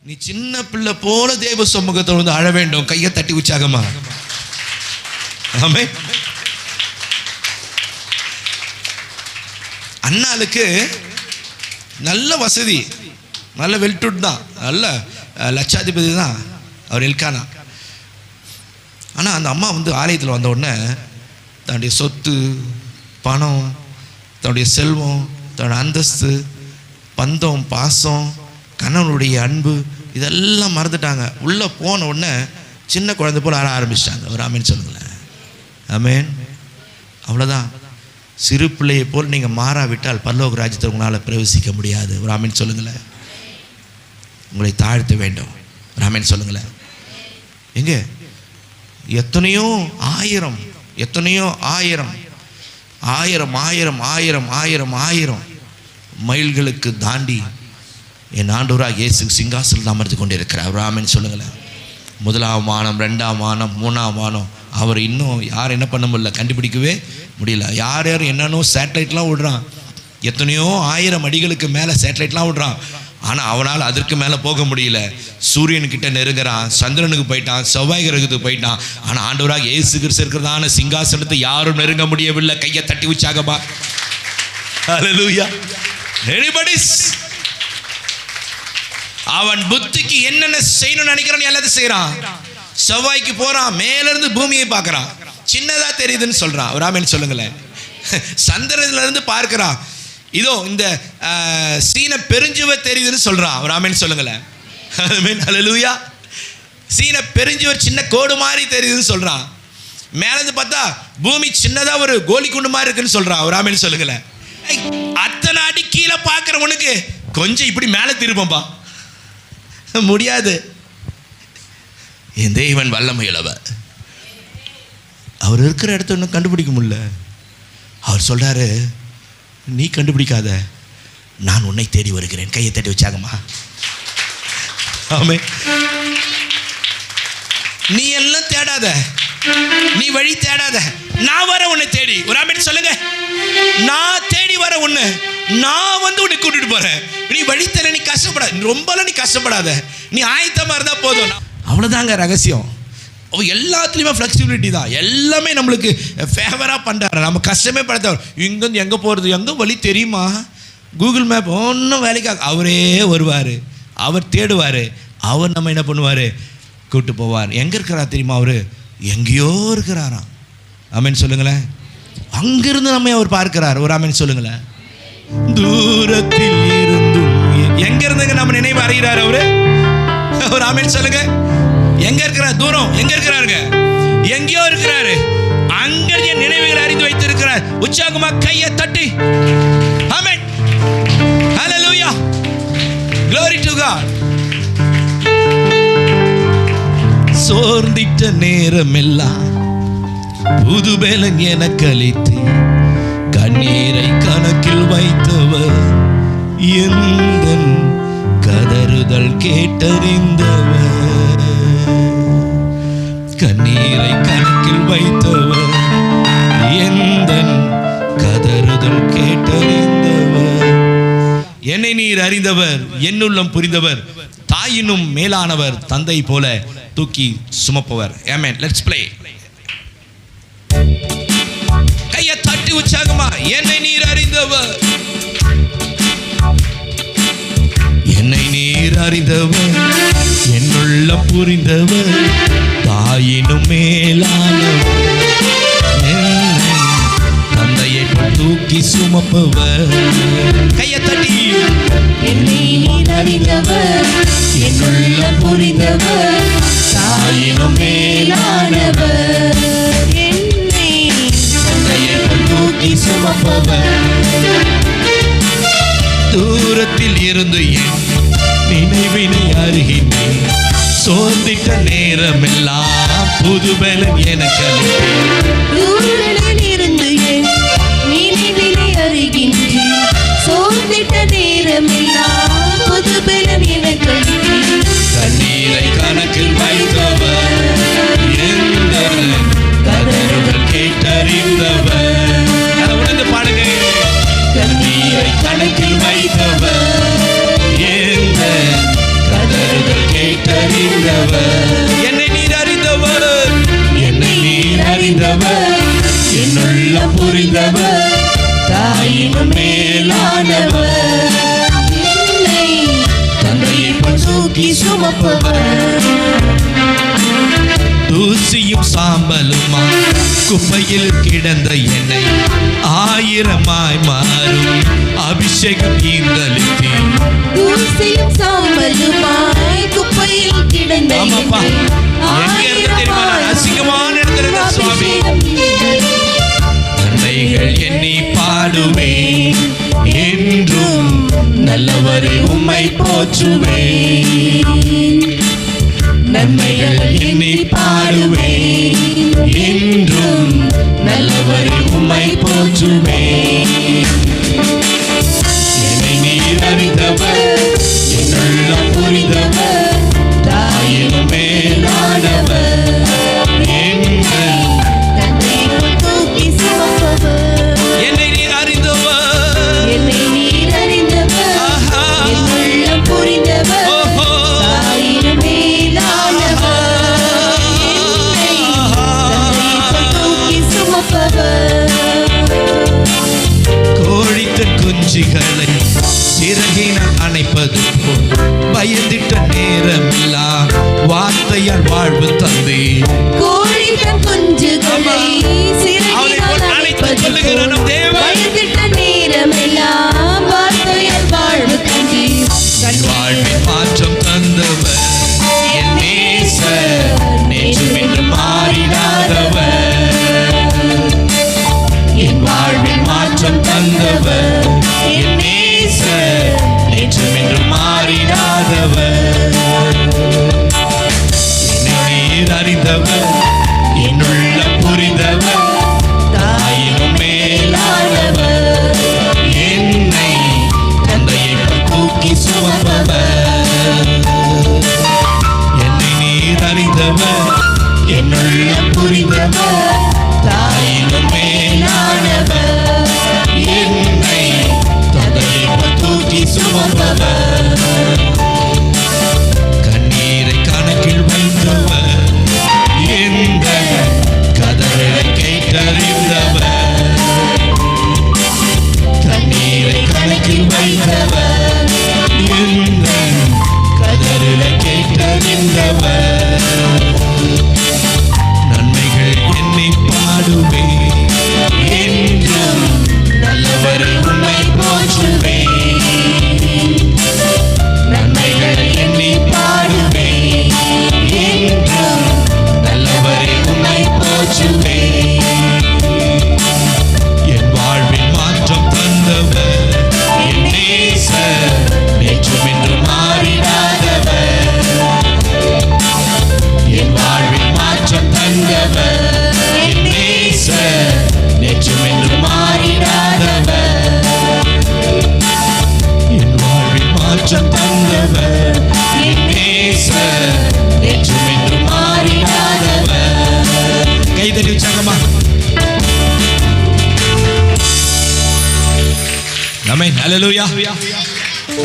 நீ சின்ன பிள்ளை போல தேவ சமூகத்தை வந்து அழ வேண்டும். கையை தட்டி உற்சாகமா. ஆமென். அண்ணாளுக்கு நல்ல வசதி, நல்ல வெல்டுட் தான், நல்ல லட்சாதிபதி தான் அவர் எல்கானா. ஆனால் அந்த அம்மா வந்து ஆலயத்தில் வந்த உடனே தன்னுடைய சொத்து, பணம், தன்னுடைய செல்வம், தன்னுடைய அந்தஸ்து, பந்தம், பாசம், கணவனுடைய அன்பு இதெல்லாம் மறந்துட்டாங்க. உள்ளே போன உடனே சின்ன குழந்தை போல் ஆட ஆரம்பிச்சிட்டாங்க. ஒரு ஆமேன் சொல்லுங்களேன். ஆமேன். அவ்வளோதான். சிறு பிள்ளையை போல் நீங்கள் மாறாவிட்டால் பரலோக ராஜ்யத்தை உங்களால் பிரவேசிக்க முடியாது. ஒரு ஆமேன் சொல்லுங்களேன். உங்களை தாழ்த்த வேண்டும். ஒரு ஆமேன் சொல்லுங்களேன். எங்கே எத்தனையோ ஆயிரம், எத்தனையோ ஆயிரம் ஆயிரம் ஆயிரம் ஆயிரம் ஆயிரம் ஆயிரம் மைல்களுக்கு தாண்டி என் ஆண்டவராக இயேசு சிங்காசனத்தில் அமர்ந்து கொண்டிருக்கிறார். ஒரு ஆமேன் சொல்லுங்களேன். 1ஆம் வானம், 2ஆம் வானம், 3ஆம் வானம். அவர் இன்னும் யார் என்ன பண்ண முடியல, கண்டுபிடிக்கவே முடியல. யார் யார் என்னன்னோ சேட்டலைட்லாம் விடுறான், எத்தனையோ ஆயிரம் அடிகளுக்கு மேலே சேட்டலைட்லாம் விடுறான். ஆனால் அவனால் அதற்கு மேலே போக முடியல. சூரியன்கிட்ட நெருங்குறான், சந்திரனுக்கு போயிட்டான், செவ்வாய் கிரகத்துக்கு போயிட்டான். ஆனால் ஆண்டவராக இயேசு கிறிஸ்து இருக்கிறதான சிங்காசனத்தை யாரும் நெருங்க முடியவில்லை. கையை தட்டி உற்சாகமா. ஹல்லேலூயா. எனிபடி அவன் புத்திக்கு என்னென்ன செய்யணும்னு நினைக்கிறான் எல்லாத்தையும் செய்யறான். செவ்வாய்க்கு போறான், மேலிருந்து பூமியை பார்க்கறான், சின்னதா தெரியுதுன்னு சொல்றான். ஒரு ஆமென் சொல்லுங்களேன். சந்திரன்ல இருந்து பார்க்கிறான், இதோ இந்த சீன பெருஞ்சுவ தெரியுதுன்னு சொல்றான். ஒரு ஆமென் சொல்லுங்களேன். ஆமென். ஹல்லேலூயா. சீன பெருஞ்சுவர் சின்ன கோடு மாதிரி தெரியுதுன்னு சொல்றான். மேலிருந்து பார்த்தா பூமி சின்னதா ஒரு கோலி குண்டு மாதிரி இருக்குன்னு சொல்றான். ஒரு ஆமென் சொல்லுங்களேன். அத்தனை அடி கீழே பார்க்கிறவனுக்கு கொஞ்சம் இப்படி மேலே திருப்பம்பா முடியாது. என் தேவன் வல்லமையுள்ளவர். அவர் இருக்கிற இடத்த இன்னும் கண்டுபிடிக்க முடியல. அவர் சொல்றாரு, நீ கண்டுபிடிக்காத, நான் உன்னை தேடி வருகிறேன். கையை தட்டி வச்சாங்கம்மா. ஆமென். நீ எல்லாம் தேடாத, நீ வழி தேடாத, நான் வர உன்னை தேடி. ஒரு ஆமென் சொல்லுங்க. நான் தேடி வர உன்னை, நான் வந்து உன்னை கூட்டிட்டு போறேன். நீ வழி தேட, நீ கஷ்டப்படாத, ரொம்பலாம் நீ கஷ்டப்படாத, நீ ஆயத்தமா இருந்தா போதும். அவ்வளவுதாங்க ரகசியம். எல்லாத்துலேயுமே ஃப்ளெக்சிபிலிட்டி தான். எல்லாமே நம்மளுக்கு ஃபேவராக பண்ணுறாரு. நம்ம கஷ்டமே படுத்த, இங்கேருந்து எங்கே போகிறது, எங்கே வழி தெரியுமா, கூகுள் மேப் ஒன்றும் வேலைக்காக. அவரே வருவார், அவர் தேடுவார், அவர் நம்ம என்ன பண்ணுவார், கூப்பிட்டு போவார். எங்கே இருக்கிறார் தெரியுமா, அவர் எங்கேயோ இருக்கிறாராம். ஆமென் சொல்லுங்களேன். அங்கிருந்து நம்ம அவர் பார்க்கிறார். ஒரு ஆமென் சொல்லுங்களேன். தூரத்தில் இருந்தும் எங்க இருந்துங்க நம்ம நினைவு அறிகிறார் அவரு. ஒரு ஆமென் சொல்லுங்க. எங்க இருக்கிறார், தூரம் எங்க இருக்கிறாருங்க, எங்கேயோ இருக்கிறாரு. அங்க என் நினைவுகளை அறிந்து வைத்திருக்கிறார். உற்சாகமா கையை தட்டி ஆமென். ஹல்லேலூயா. Glory to God. சோர்ந்திட்ட நேரமெல்லாம் புதுபேலன் எனக்கு அளித்து கண்ணீரை கணக்கில் வைத்தவர், எந்தன் கதறுதல் கேட்டறிந்தவர், கண்ணீரை கணக்கில் வைத்தவர், எந்தன் கதறுதல் கேட்டறிந்தவர். என்னை நீர் அறிந்தவர், என்னுள்ளம் புரிந்தவர், தாயினும் மேலானவர், தந்தை போல தூக்கி சுமப்பவர். ஆமென். Let's play. கையை தட்டி உற்சாகமா. என்னை நீர் அறிந்தவர், என்னை நீர் அறிந்தவர், என்னுள்ளம் புரிந்தவர், தாயினும் மேலானவர், என்னை தந்தையை தூக்கி சுமப்பவர். கையை தட்டி. என்னை நீர் அறிந்தவர், என்னுள்ளம் புரிந்தவர், தாயினும் மேலானவர், என்னை தந்தையை தூக்கி சுமப்பவர். தூரத்தில் இருந்து என் நினைவினை அருகினேன், சோர்ந்திட்ட நேரமெல்லாம் புதுபலன் எனக்கு அளித்தேன். தூரத்தில் இருந்து என் நினைவினை அருகினேன், சோர்ந்திட்ட நேரமெல்லாம் புதுபலன் எனக்கு அளித்தேன். கண்ணீரை கணக்கில் வைத்தவர், எந்த கதறுதல் கேட்டறிந்தவர். அதை உணர்ந்து பாடுங்க. கண்ணீரை கணக்கில் வைத்தவர், எந்த கதறுதல் அறிந்தவர், என்னுள்ளம் புரிந்தவர், தாயினும் மேலானவர், என்னை தந்தையைப் போல் தூக்கி சுமப்பவர், தூசியும் சாம்பலுமா குப்பையில் கிடந்த என்னை ஆயிரமாய் மாறும் அபிஷேகம் ஈந்தளித்தே. தூசியும் சாம்பலுமாய் குப்பையில் கிடந்த ஆமாப்பா, எங்க இருந்து தெரியுமா? நான் அசிங்கமான இடத்துல இருந்தேன் சுவாமி. நன்மைகள் எண்ணி பாடுவேன், என்றும் நல்லவரே உம்மை போற்றுவேன். நன்மைகள் எண்ணி பாடுவேன், என்றும் நல்லவரே உம்மை போற்றுவேன். என்னை நீர் அறிந்தவர், என்னுள்ளம் புரிந்தவர், தாயினும் மேலானவர், எங்கள் தந்தையைப் போல் தூக்கி சுமப்பவர், என்னை நீர் அறிந்தவர், என்னை நீர் அறிந்தவர், ஆஹா. என்னுள்ளம் புரிந்தவர், ஓஹோ. தாயினும் மேலானவர், என்னை தந்தையைப் போல் தூக்கி சுமப்பவர். கோழித்தன் குஞ்சுகளை சிறகினால் அணைப்பது போல் பயந்திட்ட நேரமெல்லாம் வார்த்தையால் வாழ்வு தந்தே. கோழி தன் குஞ்சுகளை சிறகினால் அணைப்பது போல் பயந்திட்ட நேரமெல்லாம் வார்த்தையால் வாழ்வு தந்தீர். வாழ்வின் மாற்றம் தந்தவர், என் நேசர், நேற்றும் இன்று மாறிடாதவர். என் வாழ்வின் மாற்றம் தந்தவர், என் நேசர், நேற்றும் இன்று மாறிடாதவர். என்னை நீர் அறிந்தவர், என்னுள்ளம் புரிந்தவர், தாயினும் மேலானவர், என்னை தந்தையைப் போல் தூக்கி சுமப்பவர். என்னை நீர் அறிந்தவர், என்னுள்ளம் புரிந்தவர், தாயினும் மேலானவர், என்னை தந்தையைப் போல் தூக்கி சுமப்பவர். கண்ணீரை கணக்கில் வைத்தவர், எந்த கதறலை கேட்டறிந்தவர். கண்ணீரை கணக்கில் வைத்தவர், எந்த கதறலை கேட்டறிந்தவர். நன்மைகள் எண்ணி பாடுவேன், என்றும் நல்லவரை உம்மை போற்றுவேன். நன்மைகள் எண்ணி பாடுவேன், என்றும் நல்லவரை உம்மை போற்றுவேன். என் வாழ்வில் மாற்றம் தந்தவர், என் நேசர், நேற்றும் இன்று மாறிடாதவர். என் வாழ்வில் மாற்றம் தந்தவர், என் நேசர், நேற்றும் இன்று மாறிடாதவர். என் வாழ்வில் மாற்றம் தந்தவர், என் நேசர், நேற்றும் இன்று மாறிடாதவர். கைதட்டி உற்சாகமா. ஆமென், ஹல்லேலூயா.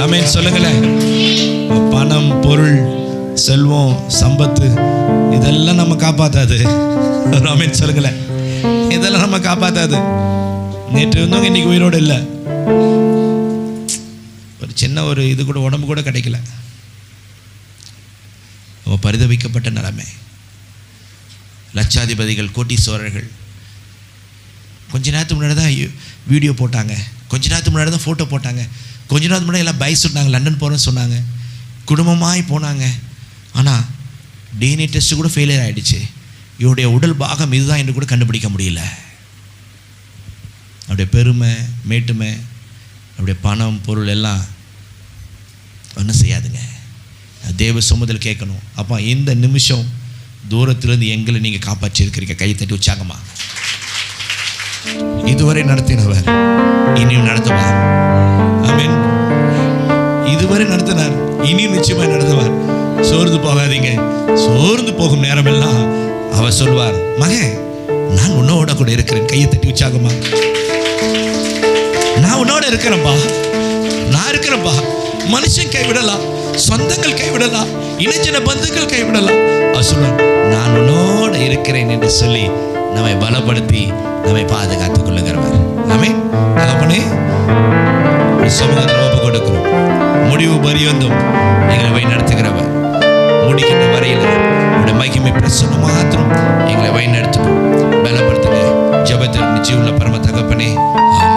ஆமென் சொல்லுங்களேன். பணம், பொருள், செல்வம், சம்பத்து இதெல்லாம் நம்ம காப்பாத்தாது. ஆமென் சொல்லுங்களேன். இதெல்லாம் நம்ம காப்பாத்தாது. நேற்று இருந்தவங்க இன்னைக்கு உயிரோடு இல்லை. ஒரு சின்ன ஒரு இது கூட உடம்பு கூட கிடைக்கல. அவன் பரிதவிக்கப்பட்ட நிலைமை. லட்சாதிபதிகள், கோட்டீஸ்வரர்கள் கொஞ்ச நேரத்துக்கு முன்னாடி தான் வீடியோ போட்டாங்க, கொஞ்ச நேரத்துக்கு முன்னாடி தான் ஃபோட்டோ போட்டாங்க, கொஞ்ச நேரத்துக்கு முன்னாடி எல்லாம் பைக் சொன்னாங்க, லண்டன் போகிறேன்னு சொன்னாங்க, குடும்பமாய் போனாங்க. ஆனால் டிஎன்ஏ டெஸ்ட்டு கூட ஃபெயிலியர் ஆகிடுச்சு. இவருடைய உடல் பாகம் இதுதான் என்று கூட கண்டுபிடிக்க முடியல. அவருடைய பெருமை, மேட்டுமை, அவருடைய பணம், பொருள் எல்லாம் ஒன்றும் செய்யாதுங்க. தேவ சமூகத்தில் கேட்கணும், அப்பா இந்த நிமிஷம் தூரத்திலிருந்து எங்களை நீங்கள் காப்பாற்றி இருக்கிறீங்க. கையை தட்டி உற்சாகமா. இதுவரை நடத்தினவர் இனியும் நடத்துவார். ஆமென். இதுவரை நடத்தினார், இனியும் நிச்சயமாக நடத்துவார். சோர்ந்து போகாதீங்க. சோர்ந்து போகும் நேரமெல்லாம் அவர் சொல்வார், மகன் நான் உன்னோட கூட இருக்கிறேன். கையை தட்டி உற்சாகமா. நான் உன்னோட இருக்கிறேன்பா, நான் இருக்கிறேன்பா. மனுஷன் கைவிடலாம், சொந்தங்கள் கைவிடலாம், இணைச்சின பந்துக்கள் கைவிடலாம். அவர் சொல்வார், நான் உன்னோட இருக்கிறேன் என்று சொல்லி நம்மை பலப்படுத்தி நம்மை பாதுகாத்துக் கொள்ளுகிறவர். ஆமென். தகப்பனே, சமூகத்தில் ஒப்பு கொடுக்கிறோம். முடிவு பரியந்தும் எங்களை வழி நடத்துகிறவர். முடிக்கின்ற வரையில் உடைய மகிமை பிரசன்னம் மாத்திரம் எங்களை வழி நடத்தணும். பலப்படுத்துங்க. ஜெபத்தில் நிச்சயம் உள்ள பரம தகப்பனே, ஆமென்.